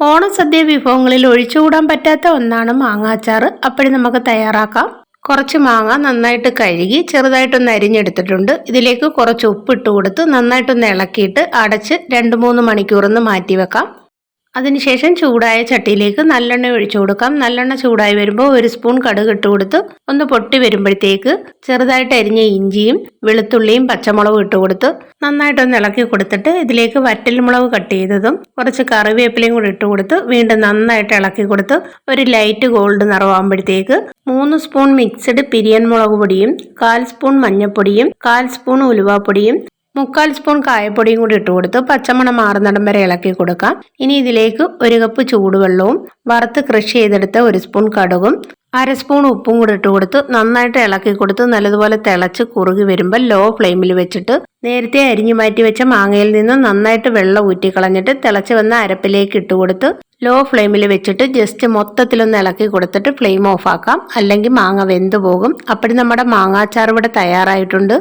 ഓണസദ്യ വിഭവങ്ങളിൽ ഒഴിച്ചുകൂടാൻ പറ്റാത്ത ഒന്നാണ് മാങ്ങാച്ചാറ്. അപ്പോഴും നമുക്ക് തയ്യാറാക്കാം. കുറച്ച് മാങ്ങ നന്നായിട്ട് കഴുകി ചെറുതായിട്ടൊന്ന് അരിഞ്ഞെടുത്തിട്ടുണ്ട്. ഇതിലേക്ക് കുറച്ച് ഉപ്പിട്ട് കൊടുത്ത് നന്നായിട്ടൊന്ന് ഇളക്കിയിട്ട് അടച്ച് 2-3 മണിക്കൂറൊന്ന് മാറ്റി വെക്കാം. അതിനുശേഷം ചൂടായ ചട്ടിയിലേക്ക് നല്ലെണ്ണ ഒഴിച്ചു കൊടുക്കാം. നല്ലെണ്ണ ചൂടായി വരുമ്പോൾ 1 സ്പൂൺ കടുക് ഇട്ട് കൊടുത്ത് ഒന്ന് പൊട്ടി വരുമ്പോഴത്തേക്ക് ചെറുതായിട്ട് അരിഞ്ഞ ഇഞ്ചിയും വെളുത്തുള്ളിയും പച്ചമുളകും ഇട്ട് കൊടുത്ത് നന്നായിട്ടൊന്ന് ഇളക്കി കൊടുത്തിട്ട് ഇതിലേക്ക് വറ്റൽമുളക് കട്ട് ചെയ്തതും കുറച്ച് കറിവേപ്പിലയും കൂടി ഇട്ട് കൊടുത്ത് വീണ്ടും നന്നായിട്ട് ഇളക്കി കൊടുത്ത് ഒരു ലൈറ്റ് ഗോൾഡ് നിറമാകുമ്പോഴത്തേക്ക് 3 സ്പൂൺ മിക്സഡ് പിരിയൻ മുളക് പൊടിയും 1/4 സ്പൂൺ മഞ്ഞൾപ്പൊടിയും 1/4 സ്പൂൺ ഉലുവാപ്പൊടിയും 3/4 സ്പൂൺ കായപ്പൊടിയും കൂടി ഇട്ട് കൊടുത്ത് പച്ചമണം മാറുന്നിടം വരെ ഇളക്കി കൊടുക്കാം. ഇനി ഇതിലേക്ക് 1 കപ്പ് ചൂടുവെള്ളവും വറുത്ത് ക്രഷ് ചെയ്തെടുത്ത 1 സ്പൂൺ കടുകും 1/2 സ്പൂൺ ഉപ്പും കൂടി ഇട്ട് കൊടുത്ത് നന്നായിട്ട് ഇളക്കി കൊടുത്ത് നല്ലതുപോലെ തിളച്ച് കുറുകി വരുമ്പോൾ ലോ ഫ്ലെയിമിൽ വെച്ചിട്ട് നേരത്തെ അരിഞ്ഞു മാറ്റി വെച്ച മാങ്ങയിൽ നിന്ന് നന്നായിട്ട് വെള്ളം ഊറ്റിക്കളഞ്ഞിട്ട് തിളച്ച് വന്ന അരപ്പിലേക്ക് ഇട്ട് കൊടുത്ത് ലോ ഫ്ലെയിമിൽ വെച്ചിട്ട് ജസ്റ്റ് മൊത്തത്തിലൊന്ന് ഇളക്കി കൊടുത്തിട്ട് ഫ്ലെയിം ഓഫ് ആക്കാം. അല്ലെങ്കിൽ മാങ്ങ വെന്ത് പോകും. അപ്പോൾ നമ്മുടെ മാങ്ങാച്ചാർ ഇവിടെ തയ്യാറായിട്ടുണ്ട്.